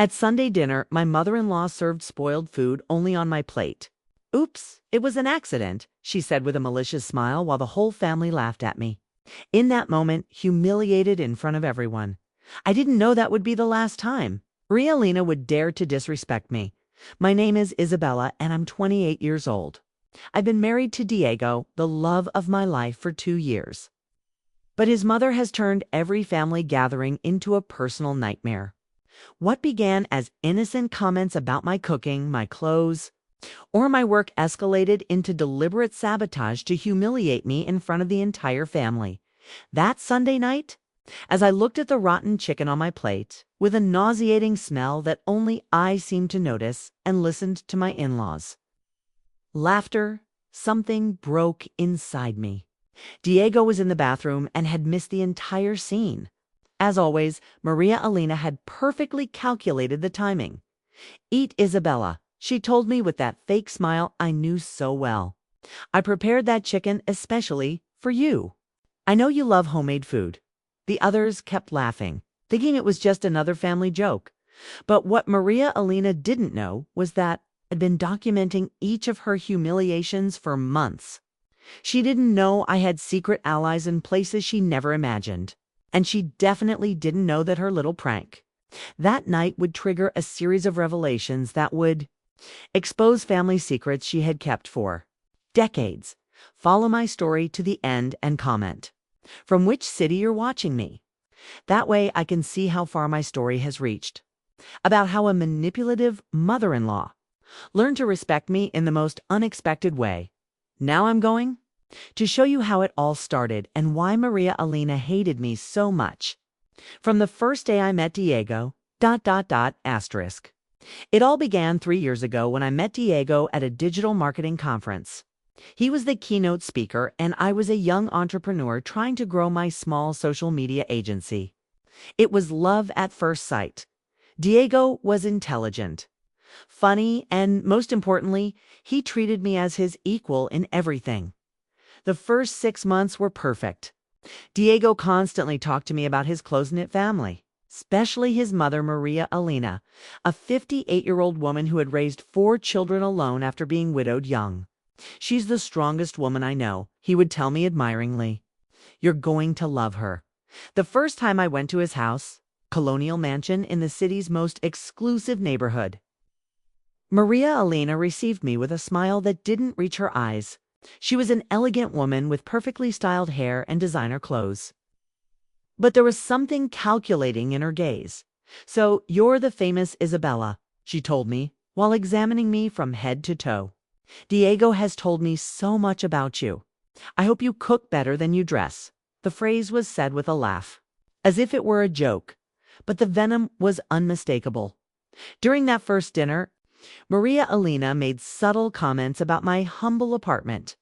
At Sunday dinner, my mother-in-law served spoiled food only on my plate. Oops, it was an accident, she said with a malicious smile while the whole family laughed at me. In that moment, humiliated in front of everyone. I didn't know that would be the last time Maria Lena would dare to disrespect me. My name is Isabella, and I'm 28 years old. I've been married to Diego, the love of my life, for 2 years. But his mother has turned every family gathering into a personal nightmare. What began as innocent comments about my cooking, my clothes, or my work escalated into deliberate sabotage to humiliate me in front of the entire family. That Sunday night, as I looked at the rotten chicken on my plate, with a nauseating smell that only I seemed to notice, and listened to my in-laws. Laughter, something broke inside me. Diego was in the bathroom and had missed the entire scene. As always, Maria Elena had perfectly calculated the timing. "Eat, Isabella," she told me with that fake smile I knew so well. "I prepared that chicken especially for you. I know you love homemade food." The others kept laughing, thinking it was just another family joke. But what Maria Elena didn't know was that I'd been documenting each of her humiliations for months. She didn't know I had secret allies in places she never imagined. And she definitely didn't know that her little prank that night would trigger a series of revelations that would expose family secrets she had kept for decades. Follow my story to the end and comment from which city you're watching me. That way I can see how far my story has reached. About how a manipulative mother-in-law learned to respect me in the most unexpected way. Now I'm going to show you how it all started and why Maria Elena hated me so much. From the first day I met Diego, .. It all began 3 years ago when I met Diego at a digital marketing conference. He was the keynote speaker, and I was a young entrepreneur trying to grow my small social media agency. It was love at first sight. Diego was intelligent, funny, and most importantly, he treated me as his equal in everything. The first 6 months were perfect. Diego constantly talked to me about his close-knit family, especially his mother, Maria Elena, a 58-year-old woman who had raised 4 children alone after being widowed young. "She's the strongest woman I know," he would tell me admiringly. "You're going to love her." The first time I went to his house, colonial mansion in the city's most exclusive neighborhood, Maria Elena received me with a smile that didn't reach her eyes. She was an elegant woman with perfectly styled hair and designer clothes. But there was something calculating in her gaze. "So you're the famous Isabella," she told me, while examining me from head to toe. "Diego has told me so much about you. I hope you cook better than you dress." The phrase was said with a laugh, as if it were a joke, but the venom was unmistakable. During that first dinner, Maria Elena made subtle comments about my humble apartment,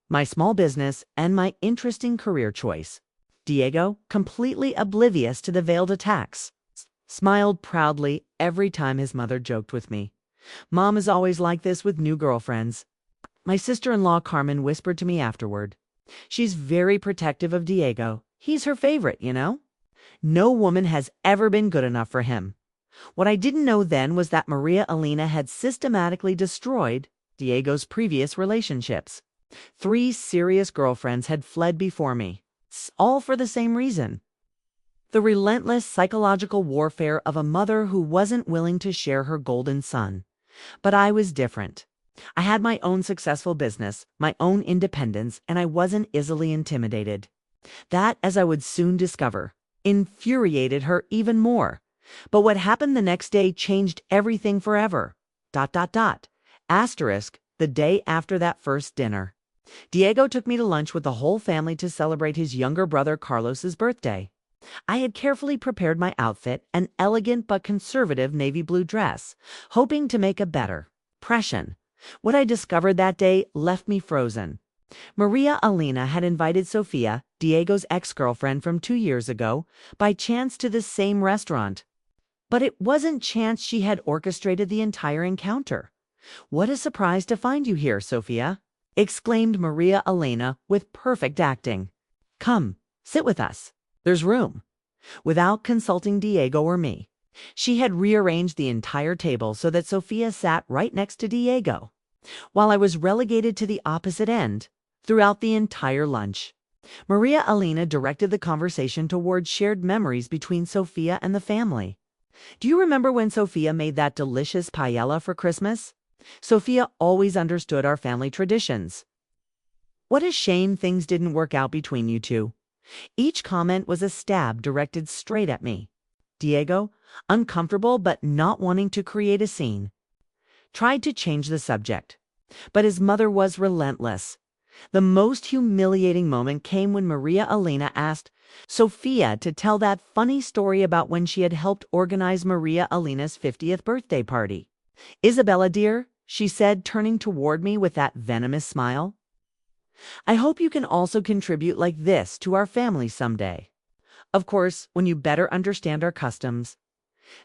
my small business, and my interesting career choice. Diego, completely oblivious to the veiled attacks, smiled proudly every time his mother joked with me. "Mom is always like this with new girlfriends," my sister-in-law Carmen whispered to me afterward. "She's very protective of Diego. He's her favorite, you know. No woman has ever been good enough for him." What I didn't know then was that Maria Elena had systematically destroyed Diego's previous relationships. 3 serious girlfriends had fled before me, all for the same reason. The relentless psychological warfare of a mother who wasn't willing to share her golden son. But I was different. I had my own successful business, my own independence, and I wasn't easily intimidated. That, as I would soon discover, infuriated her even more. But what happened the next day changed everything forever. ... Asterisk, the day after that first dinner. Diego took me to lunch with the whole family to celebrate his younger brother Carlos's birthday. I had carefully prepared my outfit, an elegant but conservative navy blue dress, hoping to make a better impression. What I discovered that day left me frozen. Maria Elena had invited Sofia, Diego's ex-girlfriend from 2 years ago, by chance to the same restaurant. But it wasn't chance she had orchestrated the entire encounter. "What a surprise to find you here, Sofia," exclaimed Maria Elena with perfect acting. "Come, sit with us. There's room." Without consulting Diego or me, She had rearranged the entire table so that Sofia sat right next to Diego, while I was relegated to the opposite end throughout the entire lunch. Maria Elena directed the conversation towards shared memories between Sofia and the family. Do you remember when Sofia made that delicious paella for Christmas? Sofia always understood our family traditions. What a shame things didn't work out between you two. Each comment was a stab directed straight at me. Diego, uncomfortable but not wanting to create a scene, tried to change the subject. But his mother was relentless. The most humiliating moment came when Maria Elena asked Sofia to tell that funny story about when she had helped organize Maria Elena's 50th birthday party. Isabella, dear, she said, turning toward me with that venomous smile. I hope you can also contribute like this to our family someday. Of course, when you better understand our customs.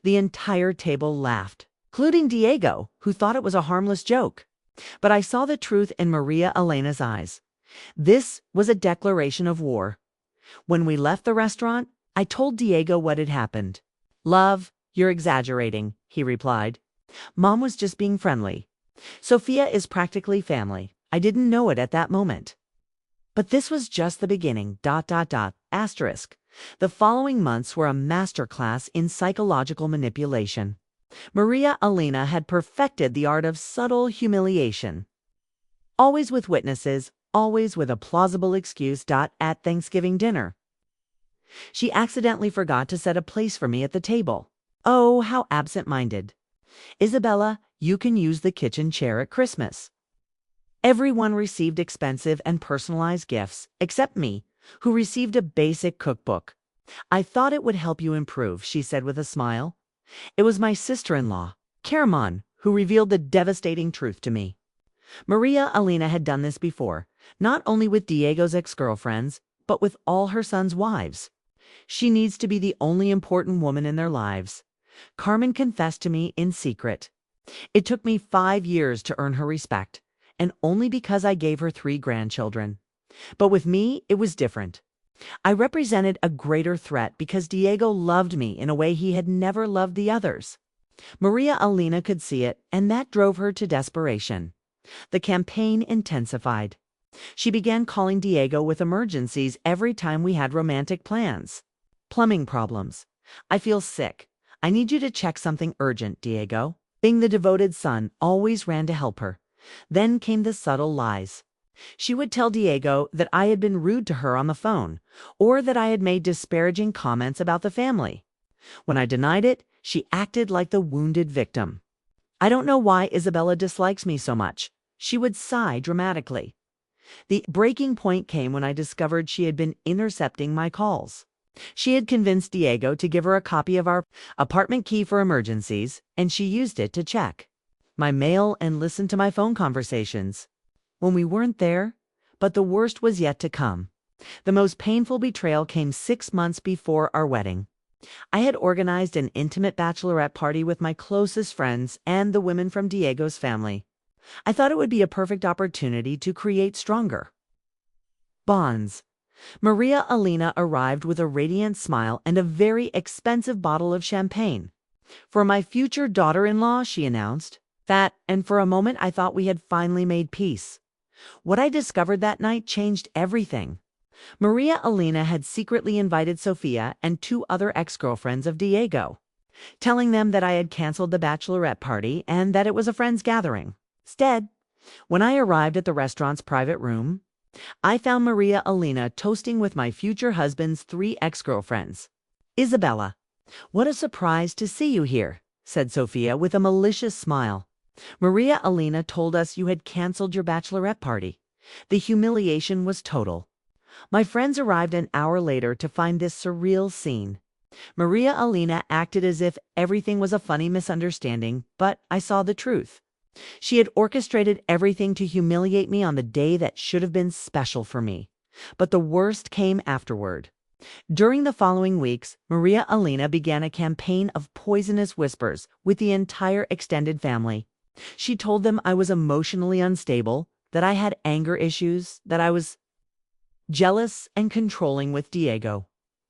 The entire table laughed, including Diego, who thought it was a harmless joke. But I saw the truth in Maria Elena's eyes. This was a declaration of war. When we left the restaurant, I told Diego what had happened. Love, you're exaggerating, he replied. Mom was just being friendly. Sofia is practically family. I didn't know it at that moment. But this was just the beginning, ... asterisk. The following months were a masterclass in psychological manipulation. Maria Elena had perfected the art of subtle humiliation. Always with witnesses, always with a plausible excuse. At Thanksgiving dinner, she accidentally forgot to set a place for me at the table. Oh, how absent-minded. Isabella, you can use the kitchen chair at Christmas. Everyone received expensive and personalized gifts, except me, who received a basic cookbook. I thought it would help you improve, she said with a smile. It was my sister-in-law, Carmen, who revealed the devastating truth to me. Maria Elena had done this before, not only with Diego's ex-girlfriends, but with all her sons' wives. She needs to be the only important woman in their lives. Carmen confessed to me in secret. It took me 5 years to earn her respect, and only because I gave her 3 grandchildren. But with me, it was different. I represented a greater threat because Diego loved me in a way he had never loved the others. Maria Elena could see it, and that drove her to desperation. The campaign intensified. She began calling Diego with emergencies every time we had romantic plans. Plumbing problems. I feel sick. I need you to check something urgent, Diego. Being the devoted son, always ran to help her. Then came the subtle lies. She would tell Diego that I had been rude to her on the phone, or that I had made disparaging comments about the family. When I denied it, she acted like the wounded victim. I don't know why Isabella dislikes me so much. She would sigh dramatically. The breaking point came when I discovered she had been intercepting my calls. She had convinced Diego to give her a copy of our apartment key for emergencies, and she used it to check my mail and listen to my phone conversations when we weren't there. But the worst was yet to come. The most painful betrayal came 6 months before our wedding. I had organized an intimate bachelorette party with my closest friends and the women from Diego's family. I thought it would be a perfect opportunity to create stronger bonds. Maria Elena arrived with a radiant smile and a very expensive bottle of champagne. For my future daughter-in-law, she announced. And for a moment I thought we had finally made peace. What I discovered that night changed everything. Maria Elena had secretly invited Sofia and 2 other ex-girlfriends of Diego, telling them that I had canceled the bachelorette party and that it was a friend's gathering. Instead, when I arrived at the restaurant's private room, I found Maria Elena toasting with my future husband's 3 ex-girlfriends. Isabella, what a surprise to see you here, said Sofia with a malicious smile. Maria Elena told us you had canceled your bachelorette party. The humiliation was total. My friends arrived an hour later to find this surreal scene. Maria Elena acted as if everything was a funny misunderstanding, but I saw the truth. She had orchestrated everything to humiliate me on the day that should have been special for me. But the worst came afterward. During the following weeks, Maria Elena began a campaign of poisonous whispers with the entire extended family. She told them I was emotionally unstable, that I had anger issues, that I was jealous and controlling with Diego.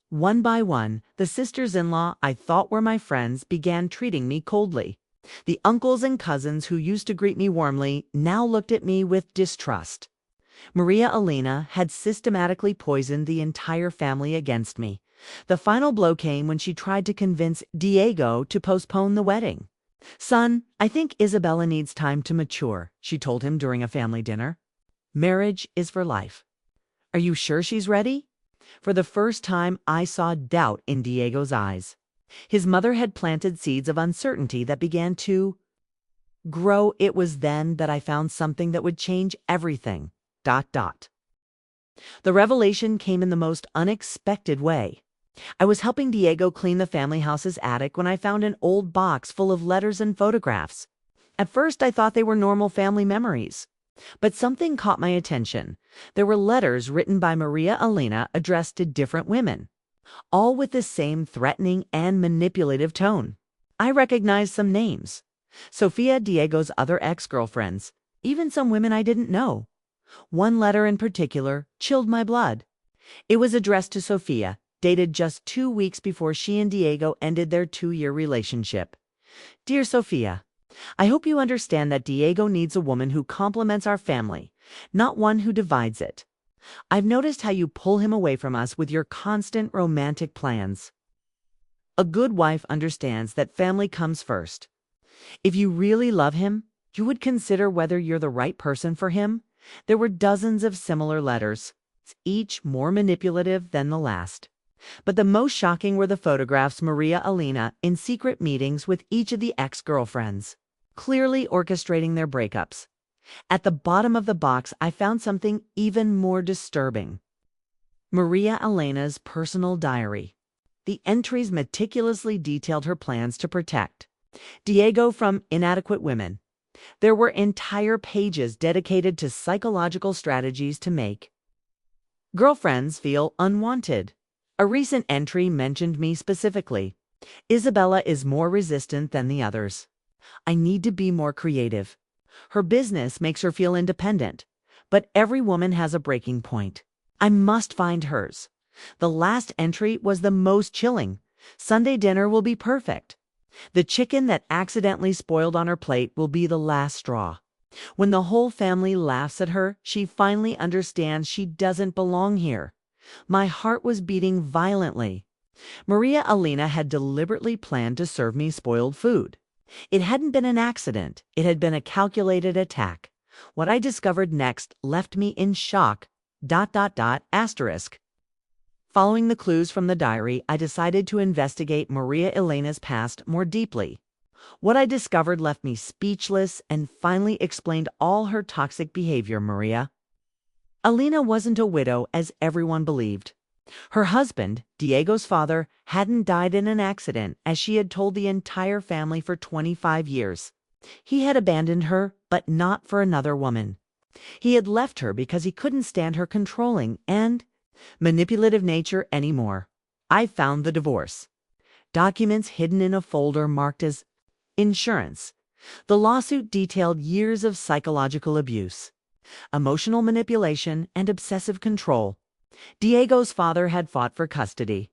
One by one, the sisters-in-law I thought were my friends began treating me coldly. The uncles and cousins who used to greet me warmly now looked at me with distrust. Maria Elena had systematically poisoned the entire family against me. The final blow came when she tried to convince Diego to postpone the wedding. "Son, I think Isabella needs time to mature," she told him during a family dinner. "Marriage is for life. Are you sure she's ready?" For the first time, I saw doubt in Diego's eyes. His mother had planted seeds of uncertainty that began to grow. It was then that I found something that would change everything. ... The revelation came in the most unexpected way. I was helping Diego clean the family house's attic when I found an old box full of letters and photographs. At first, I thought they were normal family memories. But something caught my attention. There were letters written by Maria Elena addressed to different women, all with the same threatening and manipulative tone. I recognized some names: Sofia, Diego's other ex-girlfriends, even some women I didn't know. One letter in particular chilled my blood. It was addressed to Sofia, dated just 2 weeks before she and Diego ended their 2-year relationship. "Dear Sofia, I hope you understand that Diego needs a woman who complements our family, not one who divides it. I've noticed how you pull him away from us with your constant romantic plans. A good wife understands that family comes first. If you really love him, you would consider whether you're the right person for him." There were dozens of similar letters, each more manipulative than the last. But the most shocking were the photographs Maria Elena in secret meetings with each of the ex-girlfriends, clearly orchestrating their breakups. At the bottom of the box, I found something even more disturbing: Maria Elena's personal diary. The entries meticulously detailed her plans to protect Diego from inadequate women. There were entire pages dedicated to psychological strategies to make girlfriends feel unwanted. A recent entry mentioned me specifically: "Isabella is more resistant than the others. I need to be more creative. Her business makes her feel independent, but every woman has a breaking point. I must find hers." The last entry was the most chilling: "Sunday dinner will be perfect. The chicken that accidentally spoiled on her plate will be the last straw. When the whole family laughs at her, she finally understands she doesn't belong here." My heart was beating violently. Maria Elena had deliberately planned to serve me spoiled food. It hadn't been an accident. It had been a calculated attack. What I discovered next left me in shock. ... Following the clues from the diary, I decided to investigate Maria Elena's past more deeply. What I discovered left me speechless and finally explained all her toxic behavior. Maria Elena wasn't a widow, as everyone believed. Her husband, Diego's father, hadn't died in an accident, as she had told the entire family for 25 years. He had abandoned her, but not for another woman. He had left her because he couldn't stand her controlling and manipulative nature anymore. I found the divorce documents hidden in a folder marked as insurance. The lawsuit detailed years of psychological abuse, emotional manipulation, and obsessive control. Diego's father had fought for custody,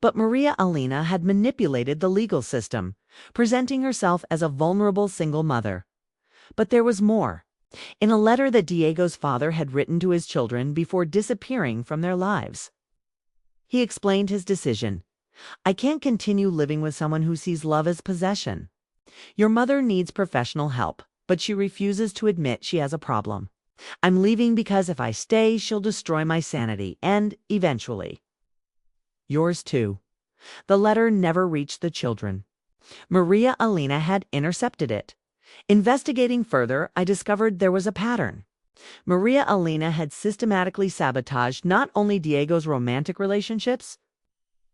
but Maria Elena had manipulated the legal system, presenting herself as a vulnerable single mother. But there was more. In a letter that Diego's father had written to his children before disappearing from their lives, he explained his decision: "I can't continue living with someone who sees love as possession. Your mother needs professional help, but she refuses to admit she has a problem. I'm leaving because if I stay, she'll destroy my sanity and, eventually, yours too." The letter never reached the children. Maria Elena had intercepted it. Investigating further, I discovered there was a pattern. Maria Elena had systematically sabotaged not only Diego's romantic relationships,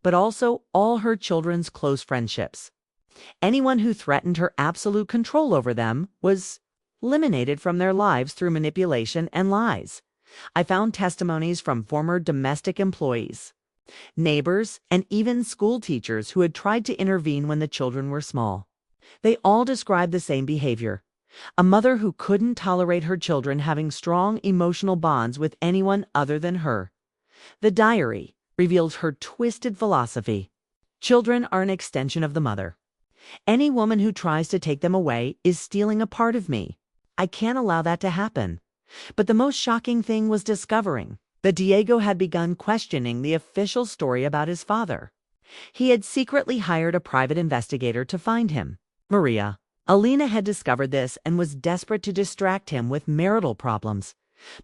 but also all her children's close friendships. Anyone who threatened her absolute control over them was eliminated from their lives through manipulation and lies. I found testimonies from former domestic employees, neighbors, and even school teachers who had tried to intervene when the children were small. They all described the same behavior: a mother who couldn't tolerate her children having strong emotional bonds with anyone other than her. The diary, revealed her twisted philosophy. Children are an extension of the mother. Any woman who tries to take them away is stealing a part of me. I can't allow that to happen. But the most shocking thing was discovering that Diego had begun questioning the official story about his father. He had secretly hired a private investigator to find him. Maria Elena had discovered this and was desperate to distract him with marital problems.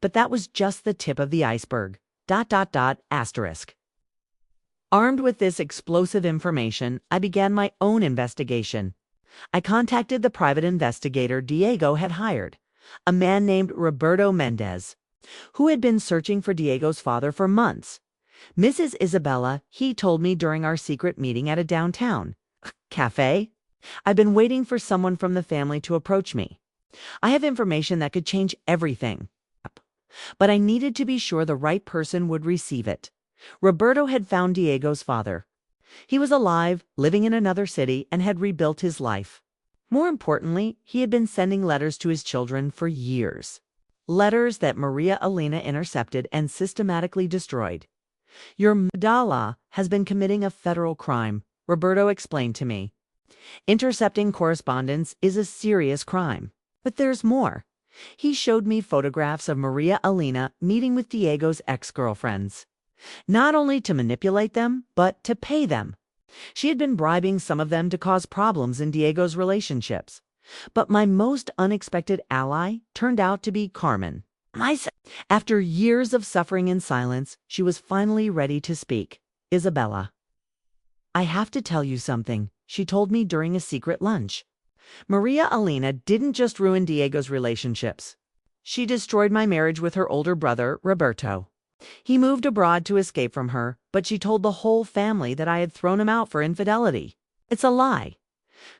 But that was just the tip of the iceberg. Asterisk. Armed with this explosive information, I began my own investigation. I contacted the private investigator Diego had hired, a man named Roberto Mendez, who had been searching for Diego's father for months. Mrs. Isabella, he told me during our secret meeting at a downtown cafe, I've been waiting for someone from the family to approach me. I have information that could change everything. But I needed to be sure the right person would receive it. Roberto had found Diego's father. He was alive, living in another city, and had rebuilt his life. More importantly, he had been sending letters to his children for years. Letters that Maria Elena intercepted and systematically destroyed. Your Madala has been committing a federal crime, Roberto explained to me. Intercepting correspondence is a serious crime. But there's more. He showed me photographs of Maria Elena meeting with Diego's ex-girlfriends. Not only to manipulate them, but to pay them. She had been bribing some of them to cause problems in Diego's relationships. But my most unexpected ally turned out to be Carmen. After years of suffering in silence, she was finally ready to speak. Isabella. I have to tell you something, she told me during a secret lunch. Maria Elena didn't just ruin Diego's relationships. She destroyed my marriage with her older brother, Roberto. He moved abroad to escape from her, but she told the whole family that I had thrown him out for infidelity. It's a lie.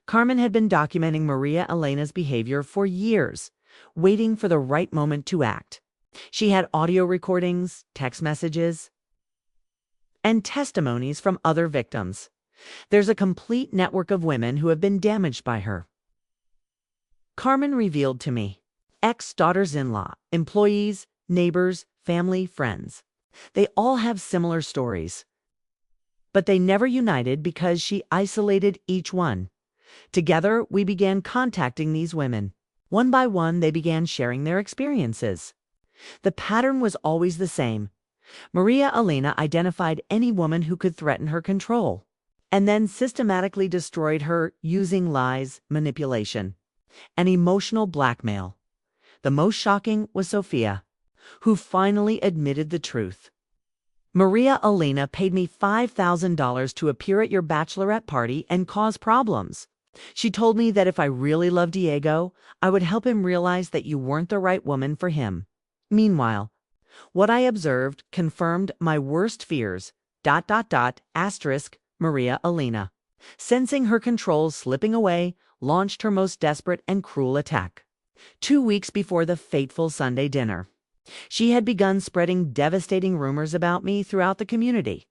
Carmen had been documenting Maria Elena's behavior for years, waiting for the right moment to act. She had audio recordings, text messages, and testimonies from other victims. There's a complete network of women who have been damaged by her. Carmen revealed to me. Ex-daughters-in-law, employees, neighbors, family, friends. They all have similar stories. But they never united because she isolated each one. Together, we began contacting these women. One by one, they began sharing their experiences. The pattern was always the same. Maria Elena identified any woman who could threaten her control, and then systematically destroyed her using lies, manipulation, and emotional blackmail. The most shocking was Sophia, who finally admitted the truth. Maria Elena paid me $5,000 to appear at your bachelorette party and cause problems. She told me that if I really loved Diego, I would help him realize that you weren't the right woman for him. Meanwhile, what I observed confirmed my worst fears. Asterisk Maria Elena, sensing her control slipping away, launched her most desperate and cruel attack. 2 weeks before the fateful Sunday dinner, she had begun spreading devastating rumors about me throughout the community.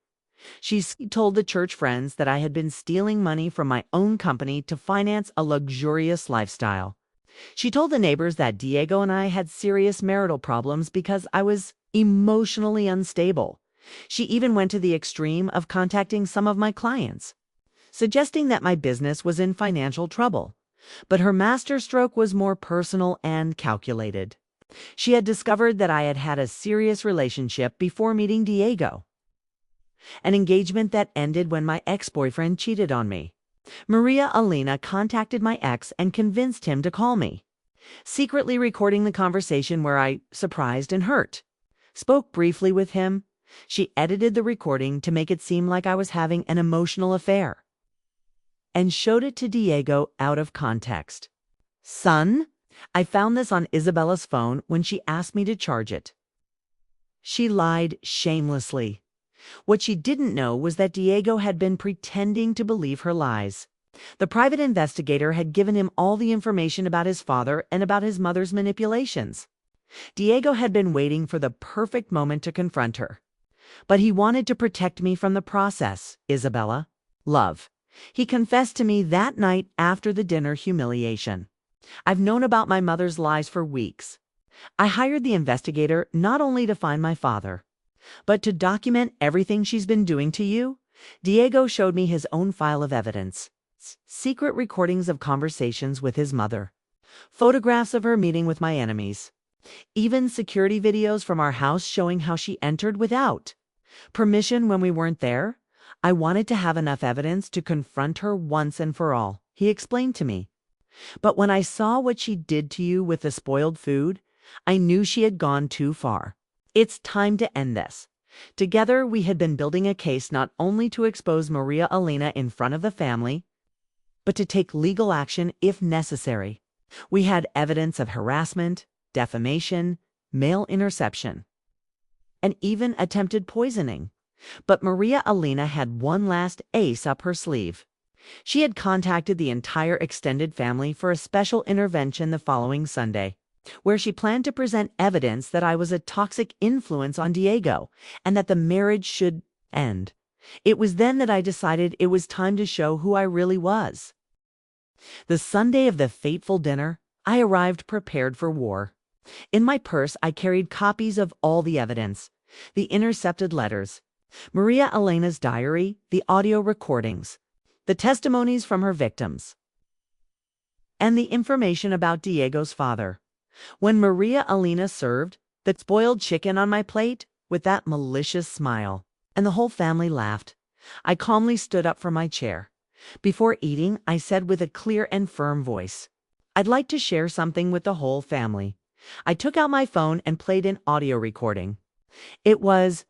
She told the church friends that I had been stealing money from my own company to finance a luxurious lifestyle. She told the neighbors that Diego and I had serious marital problems because I was emotionally unstable. She even went to the extreme of contacting some of my clients, suggesting that my business was in financial trouble. But her masterstroke was more personal and calculated. She had discovered that I had had a serious relationship before meeting Diego, an engagement that ended when my ex-boyfriend cheated on me. Maria Elena contacted my ex and convinced him to call me, secretly recording the conversation where I, surprised and hurt, spoke briefly with him. She edited the recording to make it seem like I was having an emotional affair, and showed it to Diego out of context. Son, I found this on Isabella's phone when she asked me to charge it. She lied shamelessly. What she didn't know was that Diego had been pretending to believe her lies. The private investigator had given him all the information about his father and about his mother's manipulations. Diego had been waiting for the perfect moment to confront her. But he wanted to protect me from the process, Isabella. Love. He confessed to me that night after the dinner humiliation. I've known about my mother's lies for weeks. I hired the investigator not only to find my father, But to document everything she's been doing to you, Diego showed me his own file of evidence. Secret recordings of conversations with his mother. Photographs of her meeting with my enemies. Even security videos from our house showing how she entered without permission when we weren't there. I wanted to have enough evidence to confront her once and for all, he explained to me. But when I saw what she did to you with the spoiled food, I knew she had gone too far. It's time to end this. Together, we had been building a case not only to expose Maria Elena in front of the family, but to take legal action if necessary. We had evidence of harassment, defamation, mail interception, and even attempted poisoning. But Maria Elena had one last ace up her sleeve. She had contacted the entire extended family for a special intervention the following Sunday, where she planned to present evidence that I was a toxic influence on Diego and that the marriage should end. It was then that I decided it was time to show who I really was. The Sunday of the fateful dinner, I arrived prepared for war. In my purse, I carried copies of all the evidence, the intercepted letters, Maria Elena's diary, the audio recordings, the testimonies from her victims, and the information about Diego's father. When Maria Elena served the spoiled chicken on my plate with that malicious smile, and the whole family laughed, I calmly stood up from my chair. Before eating, I said with a clear and firm voice, "I'd like to share something with the whole family." I took out my phone and played an audio recording. It was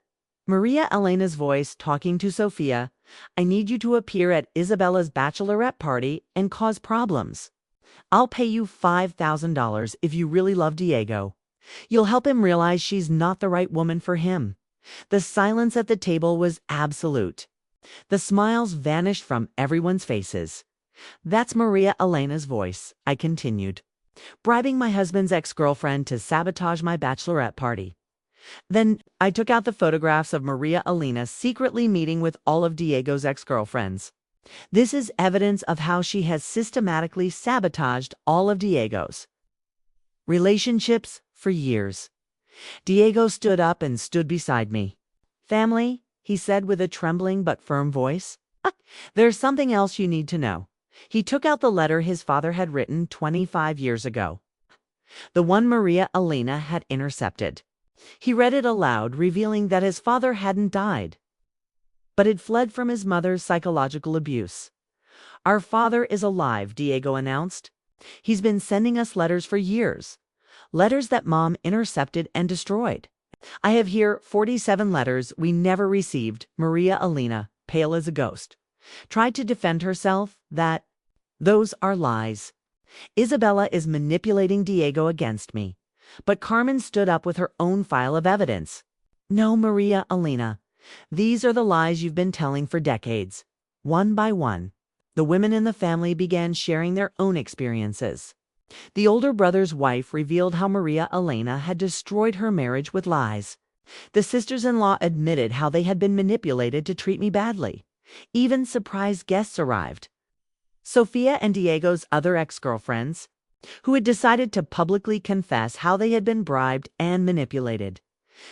Maria Elena's voice talking to Sophia. "I need you to appear at Isabella's bachelorette party and cause problems. I'll pay you $5,000 if you really love Diego. You'll help him realize she's not the right woman for him." The silence at the table was absolute. The smiles vanished from everyone's faces. "That's Maria Elena's voice," I continued, "bribing my husband's ex-girlfriend to sabotage my bachelorette party." Then I took out the photographs of Maria Elena secretly meeting with all of Diego's ex-girlfriends. This is evidence of how she has systematically sabotaged all of Diego's relationships for years. Diego stood up and stood beside me. "Family," he said with a trembling but firm voice, "there's something else you need to know." He took out the letter his father had written 25 years ago, the one Maria Elena had intercepted. He read it aloud, revealing that his father hadn't died, but had fled from his mother's psychological abuse. "Our father is alive," Diego announced. "He's been sending us letters for years, letters that Mom intercepted and destroyed. I have here 47 letters we never received." Maria Elena, pale as a ghost, tried to defend herself that those are lies. "Isabella is manipulating Diego against me." But Carmen stood up with her own file of evidence. "No, Maria Elena, these are the lies you've been telling for decades." One by one, the women in the family began sharing their own experiences. The older brother's wife revealed how Maria Elena had destroyed her marriage with lies. The sisters-in-law admitted how they had been manipulated to treat me badly. Even surprise guests arrived. Sophia and Diego's other ex-girlfriends, who had decided to publicly confess how they had been bribed and manipulated.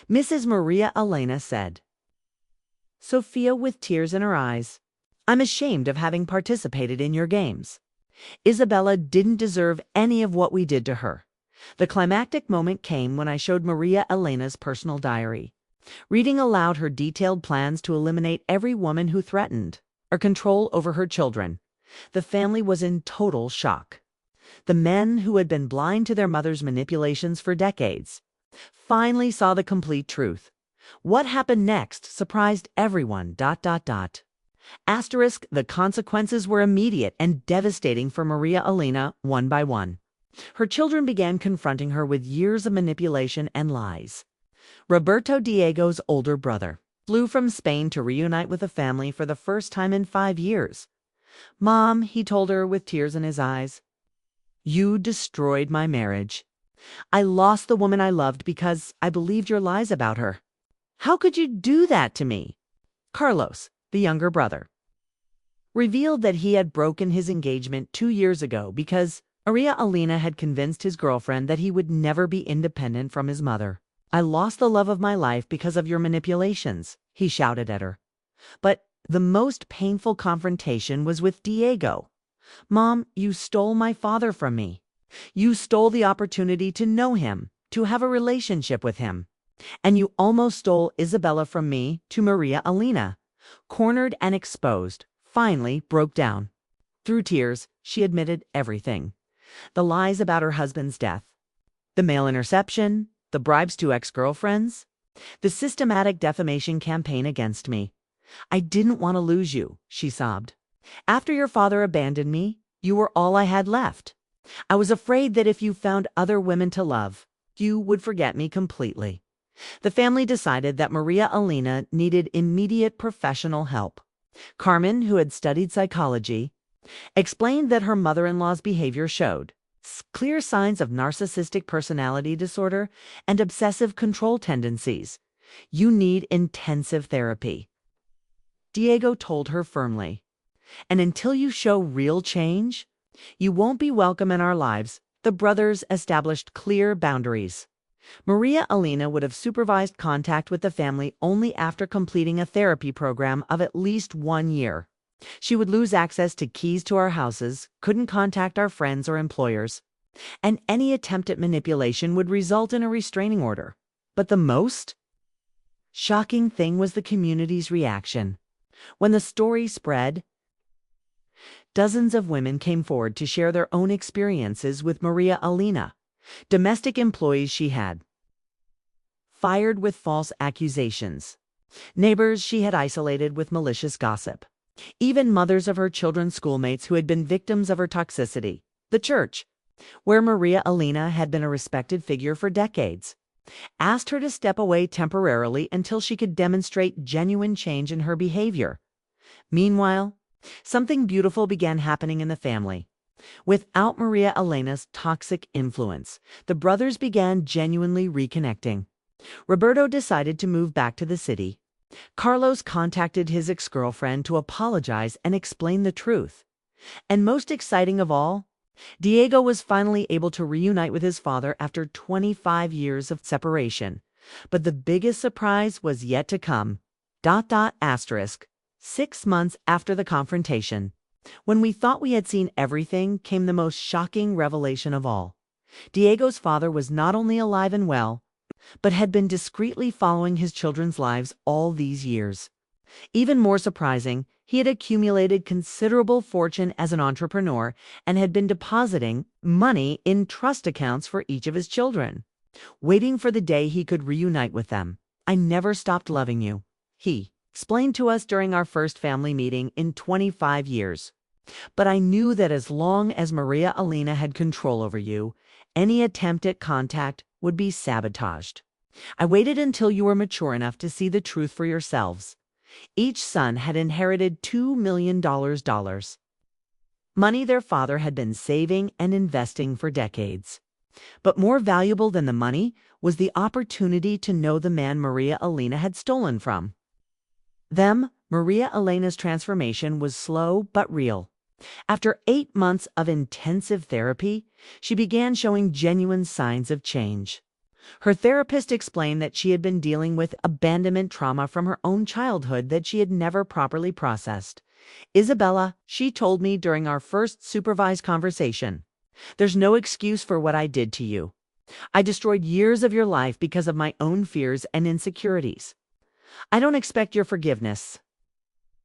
Mrs. Maria Elena said, Sophia with tears in her eyes, "I'm ashamed of having participated in your games. Isabella didn't deserve any of what we did to her." The climactic moment came when I showed Maria Elena's personal diary, reading aloud her detailed plans to eliminate every woman who threatened or control over her children. The family was in total shock. The men who had been blind to their mother's manipulations for decades finally saw the complete truth. What happened next surprised everyone. Asterisk, the consequences were immediate and devastating for Maria Elena, one by one. Her children began confronting her with years of manipulation and lies. Roberto, Diego's older brother, flew from Spain to reunite with the family for the first time in 5 years. "Mom," he told her with tears in his eyes, "you destroyed my marriage. I lost the woman I loved because I believed your lies about her. How could you do that to me?" Carlos, the younger brother, revealed that he had broken his engagement 2 years ago because Maria Elena had convinced his girlfriend that he would never be independent from his mother. I lost the love of my life because of your manipulations, he shouted at her. But the most painful confrontation was with Diego. Mom, you stole my father from me. You stole the opportunity to know him, to have a relationship with him. And you almost stole Isabella from me to Maria Elena. Cornered and exposed, finally broke down. Through tears, she admitted everything. The lies about her husband's death, the mail interception, the bribes to ex-girlfriends, the systematic defamation campaign against me. I didn't want to lose you, she sobbed. After your father abandoned me, you were all I had left. I was afraid that if you found other women to love, you would forget me completely. The family decided that Maria Elena needed immediate professional help. Carmen, who had studied psychology, explained that her mother-in-law's behavior showed clear signs of narcissistic personality disorder and obsessive control tendencies. You need intensive therapy. Diego told her firmly. And until you show real change, you won't be welcome in our lives. The brothers established clear boundaries. Maria Elena would have supervised contact with the family only after completing a therapy program of at least 1 year. She would lose access to keys to our houses, couldn't contact our friends or employers, and any attempt at manipulation would result in a restraining order. But the most shocking thing was the community's reaction. When the story spread, dozens of women came forward to share their own experiences with Maria Elena. Domestic employees she had fired with false accusations, neighbors she had isolated with malicious gossip, even mothers of her children's schoolmates who had been victims of her toxicity. The church, where Maria Elena had been a respected figure for decades, asked her to step away temporarily until she could demonstrate genuine change in her behavior. Meanwhile, something beautiful began happening in the family. Without Maria Elena's toxic influence, the brothers began genuinely reconnecting. Roberto decided to move back to the city. Carlos contacted his ex-girlfriend to apologize and explain the truth. And most exciting of all, Diego was finally able to reunite with his father after 25 years of separation. But the biggest surprise was yet to come. 6 months after the confrontation, when we thought we had seen everything, came the most shocking revelation of all. Diego's father was not only alive and well, but had been discreetly following his children's lives all these years. Even more surprising, he had accumulated considerable fortune as an entrepreneur and had been depositing money in trust accounts for each of his children, waiting for the day he could reunite with them. I never stopped loving you, he explained to us during our first family meeting in 25 years. But I knew that as long as Maria Elena had control over you, any attempt at contact would be sabotaged. I waited until you were mature enough to see the truth for yourselves. Each son had inherited $2 million, money their father had been saving and investing for decades. But more valuable than the money was the opportunity to know the man Maria Elena had stolen from them. Maria Elena's transformation was slow but real. After 8 months of intensive therapy, she began showing genuine signs of change. Her therapist explained that she had been dealing with abandonment trauma from her own childhood that she had never properly processed. Isabella, she told me during our first supervised conversation, there's no excuse for what I did to you. I destroyed years of your life because of my own fears and insecurities. I don't expect your forgiveness,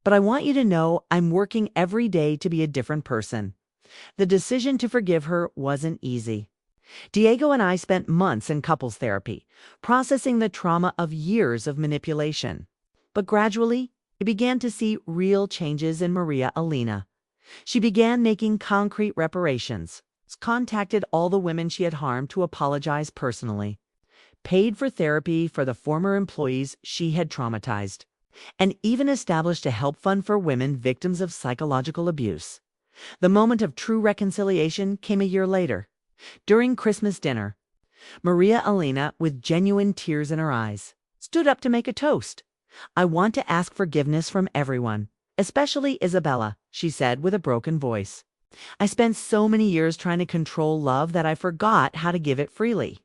but I want you to know I'm working every day to be a different person. The decision to forgive her wasn't easy. Diego and I spent months in couples therapy, processing the trauma of years of manipulation. But gradually, we began to see real changes in Maria Elena. She began making concrete reparations, contacted all the women she had harmed to apologize personally, paid for therapy for the former employees she had traumatized, and even established a help fund for women victims of psychological abuse. The moment of true reconciliation came a year later. During Christmas dinner, Maria Elena, with genuine tears in her eyes, stood up to make a toast. I want to ask forgiveness from everyone, especially Isabella, she said with a broken voice. I spent so many years trying to control love that I forgot how to give it freely.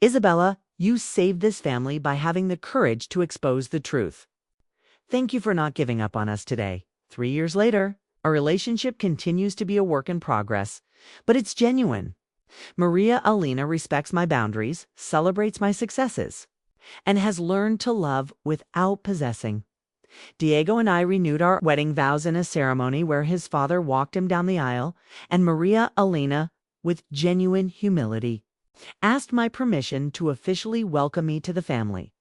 Isabella, You saved this family by having the courage to expose the truth. Thank you for not giving up on us today. 3 years later, our relationship continues to be a work in progress, but it's genuine. Maria Alina respects my boundaries, celebrates my successes, and has learned to love without possessing. Diego and I renewed our wedding vows in a ceremony where his father walked him down the aisle, and Maria Alina, with genuine humility, asked my permission to officially welcome me to the family.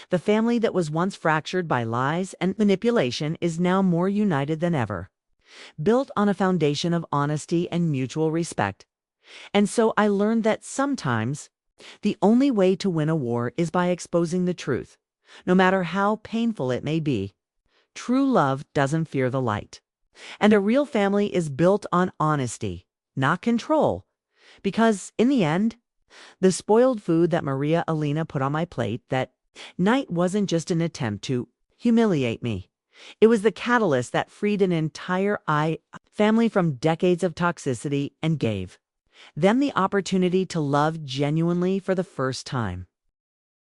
The family that was once fractured by lies and manipulation is now more united than ever, built on a foundation of honesty and mutual respect. And so I learned that sometimes the only way to win a war is by exposing the truth, no matter how painful it may be. True love doesn't fear the light. And a real family is built on honesty, not control. Because in the end, the spoiled food that Maria Alina put on my plate that night wasn't just an attempt to humiliate me. It was the catalyst that freed an entire family from decades of toxicity and gave them the opportunity to love genuinely for the first time.